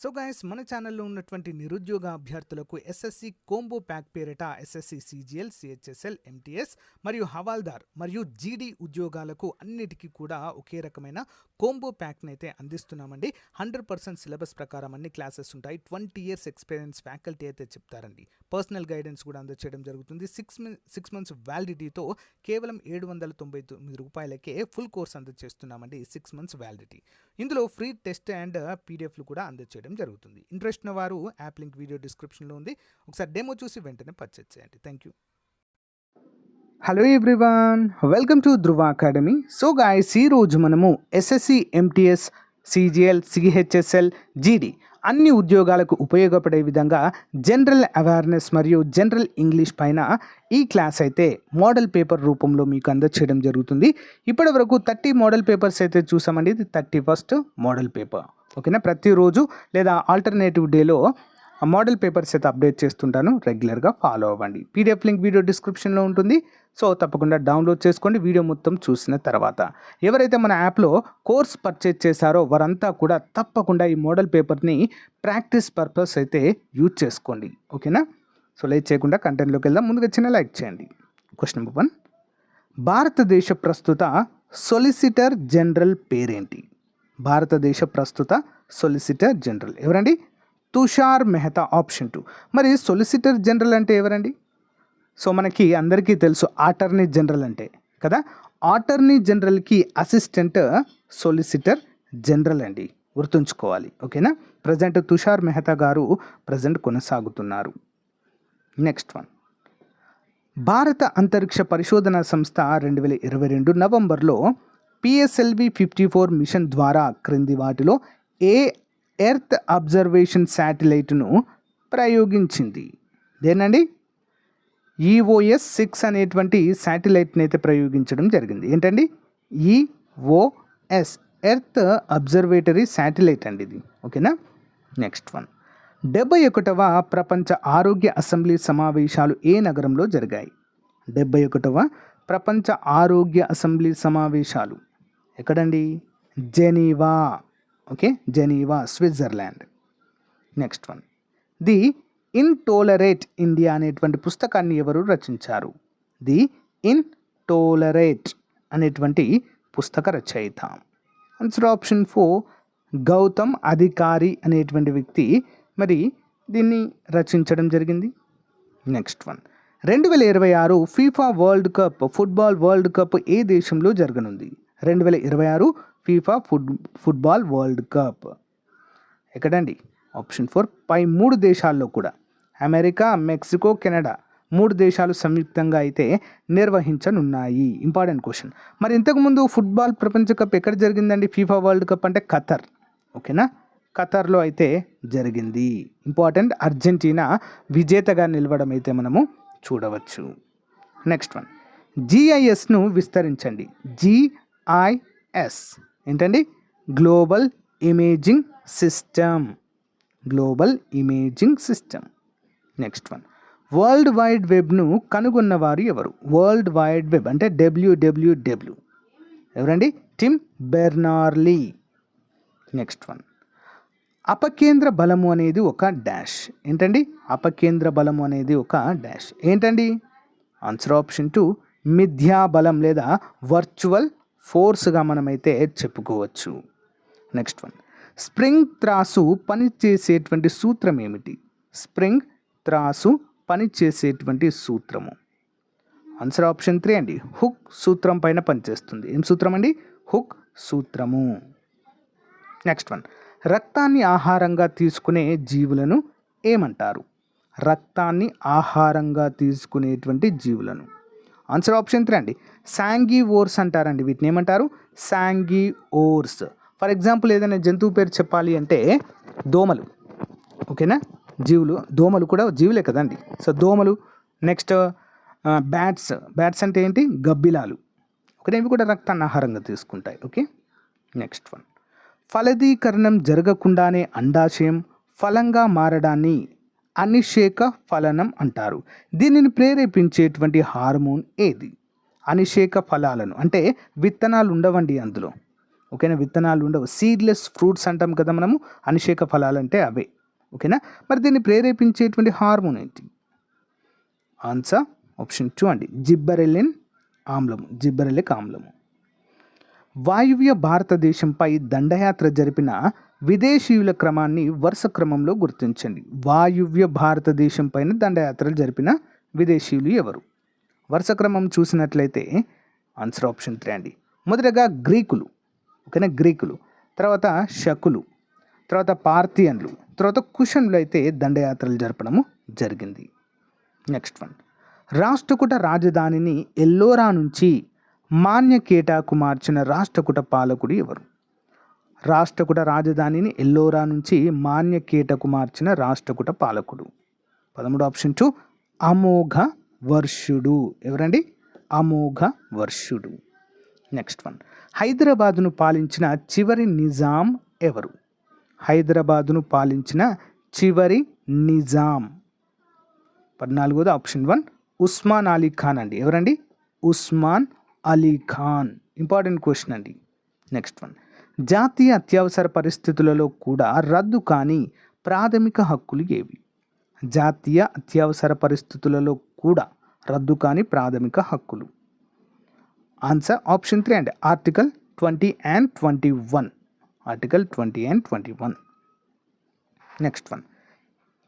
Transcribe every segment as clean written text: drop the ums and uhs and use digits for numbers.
So guys మన ఛానల్లో ఉన్నటువంటి నిరుద్యోగ అభ్యర్థులకు ఎస్ఎస్సి కోంబో ప్యాక్ పేరిట ఎస్ఎస్సి సిజిఎల్ సిహెచ్ఎస్ఎల్ ఎంటీఎస్ మరియు హవాల్దార్ మరియు జీడీ ఉద్యోగాలకు అన్నిటికీ కూడా ఒకే రకమైన కోంబో ప్యాక్ని అయితే అందిస్తున్నామండి. 100% సిలబస్ ప్రకారం అన్ని క్లాసెస్ ఉంటాయి. 20 years ఎక్స్పీరియన్స్ ఫ్యాకల్టీ అయితే చెప్తారండి. పర్సనల్ గైడెన్స్ కూడా అందచేయడం జరుగుతుంది. 6 months వ్యాలిడిటీతో కేవలం 799 రూపాయలకే ఫుల్ కోర్స్ అందజేస్తున్నామండి. 6 months validity. ఇందులో ఫ్రీ టెస్ట్ అండ్ పీడిఎఫ్లు కూడా అందజేయడం జరుగుతుంది. ఇంట్రెస్ట్ ఉన్న వారు యాప్ లింక్ వీడియో డిస్క్రిప్షన్లో ఉంది. ఒకసారి డెమో చూసి వెంటనే పర్చేజ్ చేయండి. Thank you. Hello everyone, welcome to Dhruva academy. So guys, ఈరోజు మనము ఎస్ఎస్సి ఎంటీఎస్ సిజిఎల్ సిహెచ్ఎస్ఎల్ జీడీ అన్ని ఉద్యోగాలకు ఉపయోగపడే విధంగా జనరల్ అవేర్నెస్ మరియు జనరల్ ఇంగ్లీష్ పైన ఈ క్లాస్ అయితే మోడల్ పేపర్ రూపంలో మీకు అందచేయడం జరుగుతుంది. ఇప్పటి వరకు 30 మోడల్ పేపర్స్ అయితే చూసామండి. ఇది 31st మోడల్ పేపర్. ఓకేనా, ప్రతిరోజు లేదా ఆల్టర్నేటివ్ డేలో మోడల్ పేపర్స్ అయితే అప్డేట్ చేస్తుంటాను. రెగ్యులర్గా ఫాలో అవ్వండి. పీడిఎఫ్ లింక్ వీడియో డిస్క్రిప్షన్లో ఉంటుంది. సో తప్పకుండా డౌన్లోడ్ చేసుకోండి వీడియో మొత్తం చూసిన తర్వాత. ఎవరైతే మన యాప్లో కోర్స్ పర్చేజ్ చేశారో వారంతా కూడా తప్పకుండా ఈ మోడల్ పేపర్ని ప్రాక్టీస్ పర్పస్ అయితే యూజ్ చేసుకోండి. ఓకేనా, సో లేట్ చేయకుండా కంటెంట్లోకి వెళ్దాం. ముందుగా చిన్న లైక్ చేయండి. క్వశ్చన్ నెంబర్ 1, భారతదేశ ప్రస్తుత సొలిసిటర్ జనరల్ పేరేంటి? భారతదేశ ప్రస్తుత సొలిసిటర్ జనరల్ ఎవరండి? తుషార్ మెహతా. ఆప్షన్ 2. మరి సొలిసిటర్ జనరల్ అంటే ఎవరండి? సో మనకి అందరికీ తెలుసు అటార్నీ జనరల్ అంటే కదా. అటార్నీ జనరల్కి అసిస్టెంట్ సొలిసిటర్ జనరల్ అండి, గుర్తుంచుకోవాలి. ఓకేనా, ప్రజెంట్ తుషార్ మెహతా గారు ప్రజెంట్ కొనసాగుతున్నారు. నెక్స్ట్ వన్, భారత అంతరిక్ష పరిశోధన సంస్థ 2022 నవంబర్లో PSLV 54 మిషన్ ద్వారా క్రింది వాటిలో ఏ ఎర్త్ అబ్జర్వేషన్ శాటిలైట్ను ప్రయోగించింది? దేనండి? EOS 6 అనేటువంటి శాటిలైట్ని అయితే ప్రయోగించడం జరిగింది. ఏంటండి? EOS ఎర్త్ అబ్జర్వేటరీ శాటిలైట్ అండి ఇది. ఓకేనా. నెక్స్ట్ వన్, 71వ ప్రపంచ ఆరోగ్య అసెంబ్లీ సమావేశాలు ఏ నగరంలో జరిగాయి? 71వ ప్రపంచ ఆరోగ్య అసెంబ్లీ సమావేశాలు ఎక్కడండి? Geneva. Okay, Geneva, Switzerland. Next one, the intolerant India అనేటువంటి పుస్తకాన్ని ఎవరు రచించారు? ది ఇన్టోలరేట్ అనేటువంటి పుస్తక రచయిత. ఆన్సర్ ఆప్షన్ 4, గౌతమ్ అధికారి అనేటువంటి వ్యక్తి మరి దీన్ని రచించడం జరిగింది. Next one, 2026 FIFA world cup football world cup ఏ దేశంలో జరగనుంది? 2026 ఫీఫా ఫుట్బాల్ వరల్డ్ కప్ ఎక్కడండి? ఆప్షన్ 4, పై 3 దేశాల్లో కూడా అమెరికా, మెక్సికో, కెనడా 3 దేశాలు సంయుక్తంగా అయితే నిర్వహించనున్నాయి. Important question. మరి ఇంతకుముందు ఫుట్బాల్ ప్రపంచ కప్ ఎక్కడ జరిగిందండి? ఫీఫా వరల్డ్ కప్ అంటే ఖతర్. ఓకేనా, ఖతర్లో అయితే జరిగింది. ఇంపార్టెంట్, అర్జెంటీనా విజేతగా నిలవడం అయితే మనము చూడవచ్చు. నెక్స్ట్ వన్, GISను విస్తరించండి. GIS ఏంటండి? Global imaging system. Global imaging system. Next one, world wide వెబ్ను కనుగొన్నవారు ఎవరు? వరల్డ్ వైడ్ వెబ్ అంటే WWW ఎవరండి? Tim Berners Lee. నెక్స్ట్ వన్, అపకేంద్ర బలము అనేది ఒక డాష్. ఏంటండి? అపకేంద్ర బలము అనేది ఒక డాష్. ఏంటండి? ఆన్సర్ ఆప్షన్ 2, మిథ్యా బలం లేదా వర్చువల్ ఫోర్స్గా మనమైతే చెప్పుకోవచ్చు. నెక్స్ట్ వన్, స్ప్రింగ్ త్రాసు పనిచేసేటువంటి సూత్రం ఏమిటి? స్ప్రింగ్ త్రాసు పనిచేసేటువంటి సూత్రము. ఆన్సర్ ఆప్షన్ 3 అండి, హుక్ సూత్రం పైన పనిచేస్తుంది. ఏం సూత్రం అండి? హుక్ సూత్రము. నెక్స్ట్ వన్, రక్తాన్ని ఆహారంగా తీసుకునే జీవులను ఏమంటారు? రక్తాన్ని ఆహారంగా తీసుకునేటువంటి జీవులను. ఆన్సర్ ఆప్షన్ 3 అండి, శాంగివోర్స్ అంటారండి. వీటిని ఏమంటారు? శాంగివోర్స్. ఫర్ ఎగ్జాంపుల్ ఏదైనా జంతువు పేరు చెప్పాలి అంటే దోమలు. ఓకేనా, జీవులు. దోమలు కూడా జీవులే కదండి. సో దోమలు. నెక్స్ట్ బ్యాట్స్ అంటే ఏంటి? గబ్బిలాలు. ఓకే, ఇవి కూడా రక్తాన్ని ఆహారంగా తీసుకుంటాయి. ఓకే. నెక్స్ట్ వన్, ఫలదీకరణం జరగకుండానే అండాశయం ఫలంగా మారడాన్ని అనిషేక ఫలనం అంటారు. దీనిని ప్రేరేపించేటువంటి హార్మోన్ ఏది? అనిషేక ఫలాలను అంటే విత్తనాలు ఉండవండి అందులో. ఓకేనా, విత్తనాలు ఉండవు. సీడ్లెస్ ఫ్రూట్స్ అంటాం కదా మనము, అనిషేక ఫలాలు అంటే అవే. ఓకేనా, మరి దీన్ని ప్రేరేపించేటువంటి హార్మోన్ ఏంటి? ఆన్సర్ ఆప్షన్ 2 అండి, జిబ్బరెలిన్ ఆమ్లము, జిబ్బరెలిక్ ఆమ్లము. వాయువ్య భారతదేశంపై దండయాత్ర జరిపిన విదేశీయుల క్రమాన్ని వరుస క్రమంలో గుర్తించండి. వాయువ్య భారతదేశం పైన దండయాత్రలు జరిపిన విదేశీయులు ఎవరు? వరుస క్రమం చూసినట్లయితే ఆన్సర్ ఆప్షన్ 3 అండి. మొదటగా గ్రీకులు, ఓకేనా, గ్రీకులు, తర్వాత శకులు, తర్వాత పార్థియన్లు, తర్వాత కుషన్లు అయితే దండయాత్రలు జరపడము జరిగింది. నెక్స్ట్ వన్, రాష్ట్రకూట రాజధానిని ఎల్లోరా నుంచి మాన్యకేటాకు మార్చిన రాష్ట్రకూట పాలకుడు ఎవరు? రాష్ట్రకూట రాజధానిని ఎల్లోరా నుంచి మాన్యకేటకు మార్చిన రాష్ట్రకూట పాలకుడు. 13 ఆప్షన్ 2 అమోఘ వర్షుడు. ఎవరండి? అమోఘ వర్షుడు. నెక్స్ట్ వన్, హైదరాబాదును పాలించిన చివరి నిజాం ఎవరు? హైదరాబాదును పాలించిన చివరి నిజాం. 14వ ఆప్షన్ 1 ఉస్మాన్ అలీ ఖాన్ అండి. ఎవరండి? ఉస్మాన్ అలీ ఖాన్. ఇంపార్టెంట్ క్వశ్చన్ అండి. నెక్స్ట్ వన్, జాతీయ అత్యవసర పరిస్థితులలో కూడా రద్దు కాని ప్రాథమిక హక్కులు ఏవి? జాతీయ అత్యవసర పరిస్థితులలో కూడా రద్దు కాని ప్రాథమిక హక్కులు. ఆన్సర్ ఆప్షన్ 3 అండి, article 20 and 21. Article 20 and 21. Next one,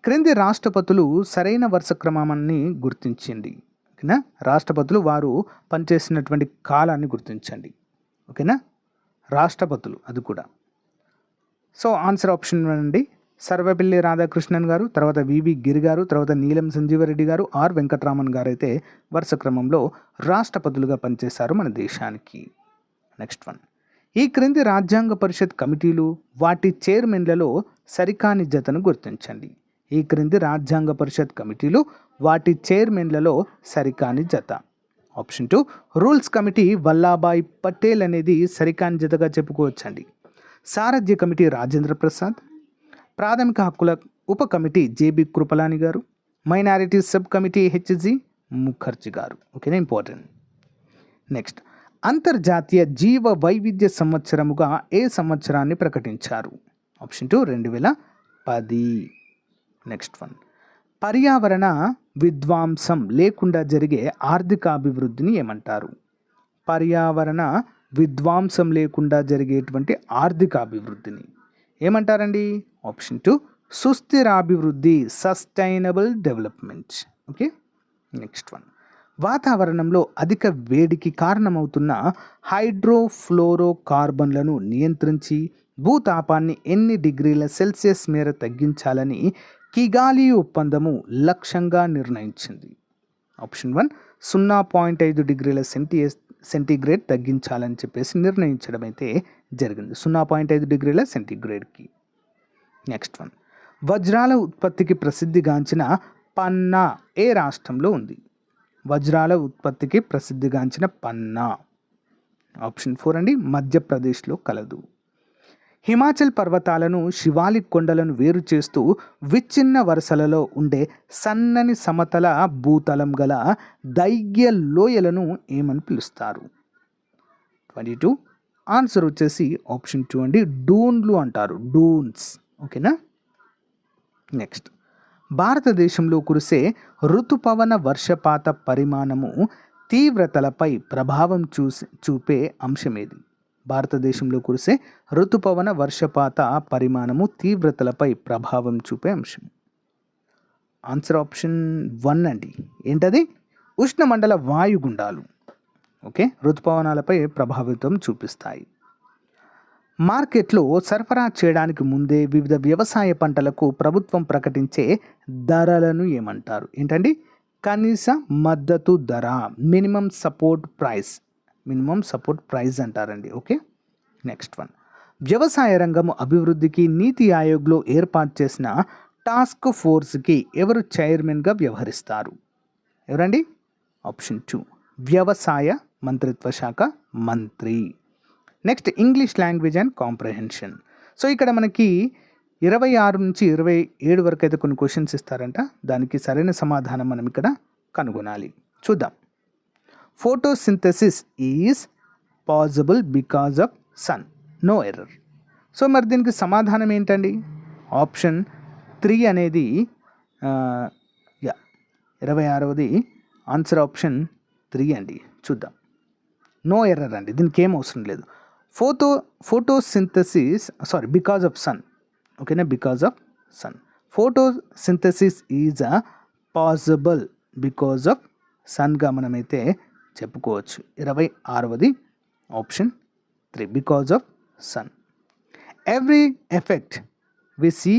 క్రింది రాష్ట్రపతులు సరైన వరుస క్రమాన్ని గుర్తించండి. ఓకేనా, రాష్ట్రపతులు వారు పనిచేసినటువంటి కాలాన్ని గుర్తించండి. ఓకేనా, రాష్ట్రపతులు అది కూడా. సో ఆన్సర్ ఆప్షన్ 1 అండి, సర్వపల్లి రాధాకృష్ణన్ గారు, తర్వాత వివి గిరి గారు, తర్వాత నీలం సంజీవరెడ్డి గారు, ఆర్ వెంకటరామన్ గారు అయితే వరుస క్రమంలో రాష్ట్రపతులుగా పనిచేశారు మన దేశానికి. నెక్స్ట్ వన్, ఈ క్రింది రాజ్యాంగ పరిషత్ కమిటీలు వాటి చైర్మన్లలో సరికాని జతను గుర్తించండి. ఈ క్రింది రాజ్యాంగ పరిషత్ కమిటీలు వాటి చైర్మన్లలో సరికాని జత. Option 2 rules committee Vallabhbhai Patel అనేది సరికాని జతగా చెప్పుకోవచ్చండి. సారథ్య కమిటీ రాజేంద్ర ప్రసాద్, ప్రాథమిక హక్కుల ఉప committee JB Kripalani garu, minority sub committee HG Mukherjee garu. ఓకేనా, ఇంపార్టెంట్. నెక్స్ట్, అంతర్జాతీయ జీవ వైవిధ్య సంవత్సరముగా ఏ సంవత్సరాన్ని ప్రకటించారు? ఆప్షన్ 2 2010. నెక్స్ట్ వన్, పర్యావరణ విధ్వంసం లేకుండా జరిగే ఆర్థిక అభివృద్ధిని ఏమంటారు? పర్యావరణ విధ్వంసం లేకుండా జరిగేటువంటి ఆర్థిక అభివృద్ధిని ఏమంటారండి? ఆప్షన్ 2 సుస్థిరాభివృద్ధి, sustainable development. Okay. Next one, వాతావరణంలో అధిక వేడికి కారణమవుతున్న హైడ్రోఫ్లోరోకార్బన్లను నియంత్రించి భూతాపాన్ని ఎన్ని డిగ్రీల సెల్సియస్ మేర తగ్గించాలని కిగాలి ఒప్పందము లక్ష్యంగా నిర్ణయించింది? ఆప్షన్ 1 0.5 డిగ్రీల సెంటీగ్రేడ్ తగ్గించాలని చెప్పేసి నిర్ణయించడం అయితే జరిగింది, 0.5 డిగ్రీల సెంటీగ్రేడ్కి. నెక్స్ట్ వన్, వజ్రాల ఉత్పత్తికి ప్రసిద్ధిగాంచిన పన్నా ఏ రాష్ట్రంలో ఉంది? వజ్రాల ఉత్పత్తికి ప్రసిద్ధిగాంచిన పన్నా ఆప్షన్ 4 అండి, మధ్యప్రదేశ్లో కలదు. హిమాచల్ పర్వతాలను శివాలిక్ కొండలను వేరు చేస్తూ విచ్ఛిన్న వరుసలలో ఉండే సన్నని సమతల భూతలం గల దైగ్య లోయలను ఏమని పిలుస్తారు? 22 ఆన్సర్ వచ్చేసి ఆప్షన్ 2 అండి, డూన్లు అంటారు, డూన్స్. ఓకేనా. నెక్స్ట్, భారతదేశంలో కురిసే ఋతుపవన వర్షపాత పరిమాణము తీవ్రతలపై ప్రభావం చూపే అంశమేది? భారతదేశంలో కురిసే ఋతుపవన వర్షపాత పరిమాణము తీవ్రతలపై ప్రభావం చూపే అంశం. ఆన్సర్ ఆప్షన్ 1 అండి, ఏంటది? ఉష్ణమండల వాయుగుండాలు. ఓకే, ఋతుపవనాలపై ప్రభావితం చూపిస్తాయి. మార్కెట్లో సరఫరా చేయడానికి ముందే వివిధ వ్యవసాయ పంటలకు ప్రభుత్వం ప్రకటించే ధరలను ఏమంటారు? ఏంటండి? కనీస మద్దతు ధర, మినిమం సపోర్ట్ ప్రైస్ అంటారండి. ఓకే. నెక్స్ట్ వన్, వ్యవసాయ రంగం అభివృద్ధికి నీతి ఆయోగ్లో ఏర్పాటు చేసిన టాస్క్ ఫోర్స్కి ఎవరు చైర్మన్గా వ్యవహరిస్తారు? ఎవరండి? ఆప్షన్ 2 వ్యవసాయ మంత్రిత్వ శాఖ మంత్రి. Next, English language and comprehension. So ఇక్కడ మనకి 26 నుంచి 27 వరకు అయితే కొన్ని క్వశ్చన్స్ ఇస్తారంట, దానికి సరైన సమాధానం మనం ఇక్కడ కనుగొనాలి. చూద్దాం. Photosynthesis is possible because of sun. No error. So మరి దీనికి సమాధానం ఏంటండి? ఆప్షన్ 3 అనేది 26వది ఆన్సర్ ఆప్షన్ 3 అండి. చూద్దాం. నో ఎర్రర్ అండి, దీనికి ఏం అవసరం లేదు. Photosynthesis because of sun. ఓకేనా, because of sun. Photosynthesis is possible because of సన్గా మనమైతే చెప్పుకోవచ్చు. 26వది option 3 because of sun. Every effect we see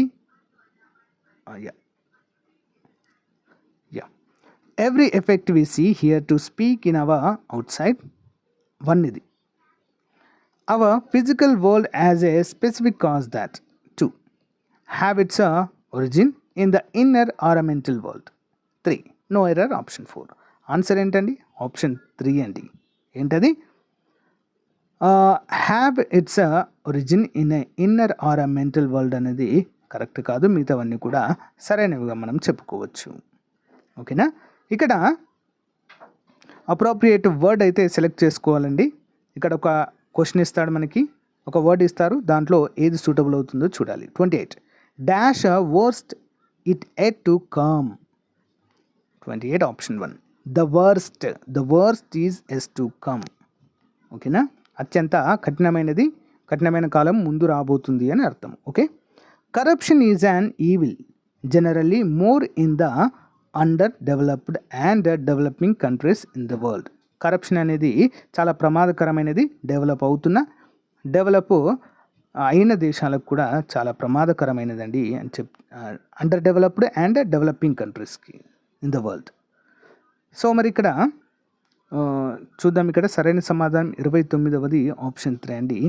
every effect we see here to speak in our outside one ఇది. Our physical world has a specific cause that 2 have its origin in the inner or mental world. 3 no error option 4. Answer ఏంటండి? Option 3 అండి. ఏంటది? Have its origin in inner or mental world అనేది correct కాదు. మిగతావన్నీ కూడా సరైనవిగా మనం చెప్పుకోవచ్చు. ఓకేనా, ఇక్కడ అప్రోప్రియేట్ వర్డ్ అయితే సెలెక్ట్ చేసుకోవాలండి. ఇక్కడ ఒక క్వశ్చన్ ఇస్తాడు, మనకి ఒక వర్డ్ ఇస్తారు, దాంట్లో ఏది సూటబుల్ అవుతుందో చూడాలి. 28 dash worst it at to come. 28 option 1 the worst is as to come. ఓకేనా, అత్యంత కఠినమైన కాలం ముందు రాబోతుంది అని అర్థం. Okay, corruption is an evil generally more in the under developed and developing countries in the world. కరప్షన్ అనేది చాలా ప్రమాదకరమైనది, డెవలప్ అయిన దేశాలకు కూడా చాలా ప్రమాదకరమైనదండి అని అండర్ డెవలప్డ్ అండ్ డెవలపింగ్ కంట్రీస్కి ఇన్ ద వరల్డ్. సో మరి ఇక్కడ చూద్దాం. ఇక్కడ సరైన సమాధానం 29వది ఆప్షన్ 3 అండి,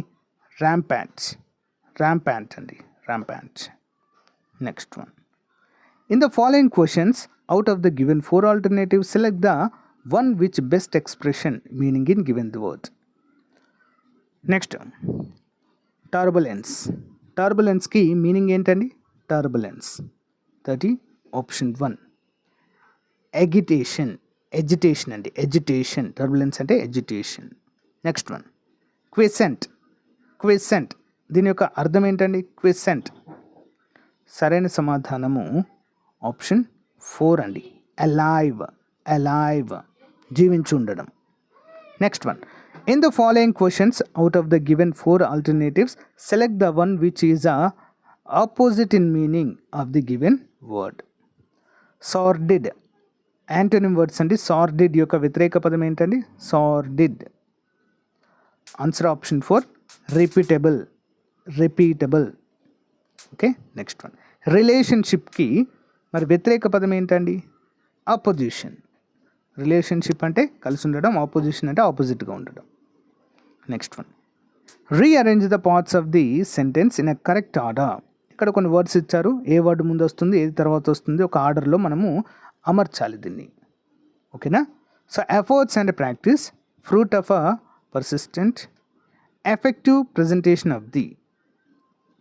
ర్యాంపాంట్ అండి, rampant. Next one, in the following questions out of the given 4 alternatives select the one which best expression meaning in given the word. Next, turbulence ki meaning ఏంటండి? turbulence 30 option 1. agitation అండి, agitation. turbulence అంటే agitation. Next one, quiescent దీని యొక్క అర్థం ఏంటండి? quiescent సరైన సమాధానము option 4 అండి, అలైవ్ జీవించి ఉండడం. Next one, in the following questions out of the given 4 alternatives select the one which is opposite in meaning of the given word. Sordid antonym words అండి. సార్డిడ్ యొక్క వ్యతిరేక పదం ఏంటండి? Sordid. Answer option 4 repeatable. Okay, next one, రిలేషన్షిప్కి మరి వ్యతిరేక పదం ఏంటండి? అపోజిషన్. రిలేషన్షిప్ అంటే కలిసి ఉండడం, ఆపోజిషన్ అంటే ఆపోజిట్గా ఉండడం. Next one, rearrange the parts of the sentence in a correct order. ఇక్కడ కొన్ని వర్డ్స్ ఇచ్చారు, ఏ వర్డ్ ముందు వస్తుంది, ఏది తర్వాత వస్తుంది, ఒక ఆర్డర్లో మనము అమర్చాలి దీన్ని. ఓకేనా, so efforts and practice, fruit of a persistent, effective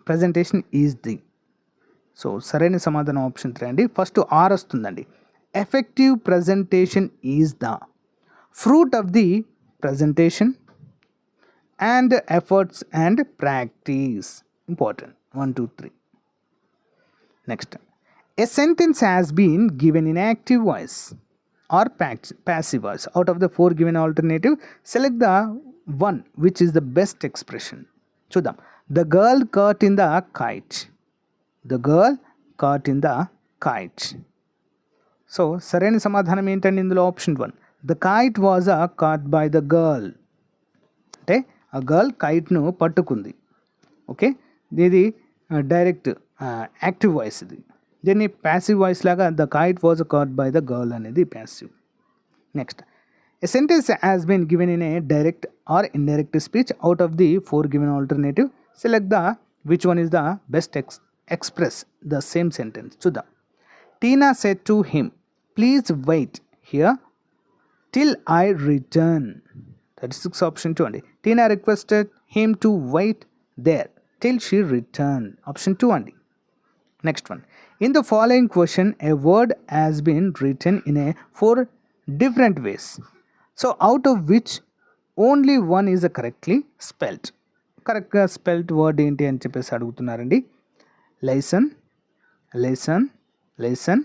presentation is the. So సరైన సమాధానం ఆప్షన్ 3 అండి. ఫస్ట్ ఆర్ వస్తుందండి. Effective presentation is the fruit of the presentation and efforts and practice. Important. 1 2 3. Next, a sentence has been given in active voice or passive voice. Out of the 4 given alternative select the one which is the best expression. చూద్దాం. The girl caught in the kite. So సరైన సమాధానం ఏంటండి ఇందులో? Option 1 the kite was caught by the girl. అంటే ఆ girl కైట్ను పట్టుకుంది. Okay, ఇది డైరెక్ట్ యాక్టివ్ వాయిస్. దీన్ని ప్యాసివ్ వాయిస్ లాగా the kite was caught by the girl అనేది passive. Next, a sentence has been given in a direct or indirect speech. Out of the 4 given alternative select the which one is the best express the same sentence. చూద్దాం. Tina said to him, please wait here till I return. 36 option 2 అండి. Tina requested him to wait there till she returned. Option 2 అండి. Next one. In the following question, a word has been written in a 4 different ways. So out of which only one is correctly spelled. కరెక్ట్గా spelled word ఏంటి అని చెప్పేసి అడుగుతున్నారండి. Lesson, lesson, lesson,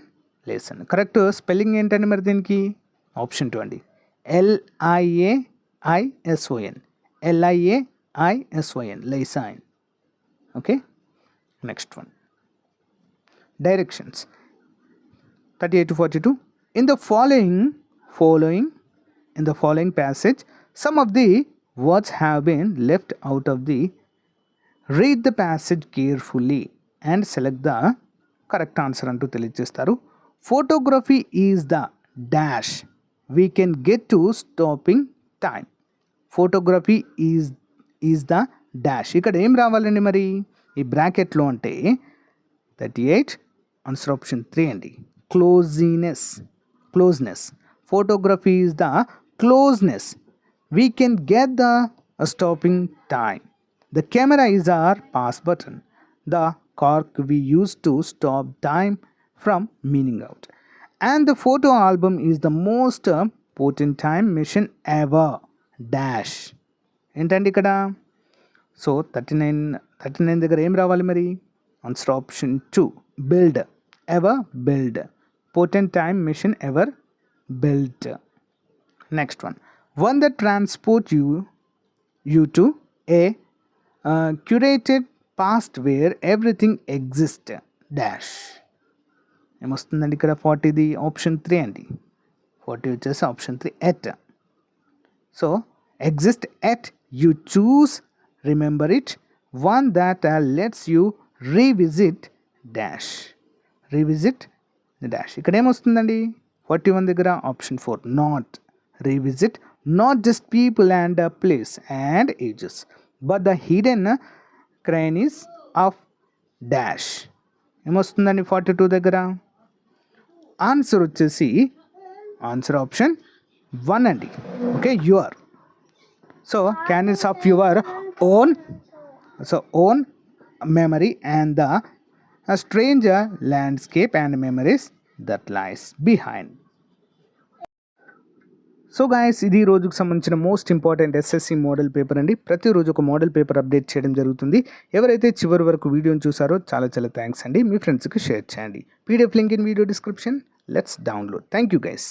lesson. Correct spelling ఏంటండి మరి దీనికి? Option 2 అండి. LIAISON, LIAISON, liaison. Okay, next one. Directions 38 to 42. In the following passage, some of the words have been left out of the. Read the passage carefully and select the correct answer అంటూ తెలియజేస్తారు. Photography is the dash we can get to stopping time. Photography is the dash. ఇక్కడ ఏం రావాలండి మరి ఈ బ్రాకెట్లో అంటే 38 answer option 3 అండి. Closeness. Photography is the closeness we can get the stopping time. The camera is our pause button. The cork we use to stop time from meaning out. And the photo album is the most potent time machine ever. Dash. ఏంటండి ఇక్కడ? So 39 దగ్గర ఏం రావాలి మరి? Answer option 2. Build. Ever build. Potent time machine ever built. Next one. One that transport you to a curated past where everything exists. Dash. ఏమొస్తుందండి ఇక్కడ? 40ది option 3 అండి. 40 వచ్చేసి ఆప్షన్ 3 ఎట్. సో exist at you choose remember it one that let's you revisit dash. Revisit dash. ఇక్కడ ఏమొస్తుందండి 41 దగ్గర? Option 4 not. Revisit not just people and place and ages but the hidden crannies of dash. ఏమొస్తుందండి 42 దగ్గర? Answer వచ్చేసి answer option 1 అండి. Okay, your. So crannies of your own memory and the stranger landscape and memories that lies behind. So guys, ఇది రోజుకు సంబంధించిన most important SSC model paper అండి. ప్రతిరోజు ఒక మోడల్ పేపర్ అప్డేట్ చేయడం జరుగుతుంది. ఎవరైతే చివరి వరకు వీడియోని చూసారో చాలా థ్యాంక్స్ అండి. మీ ఫ్రెండ్స్కి షేర్ చేయండి. PDF link in video description. Let's download. Thank you guys.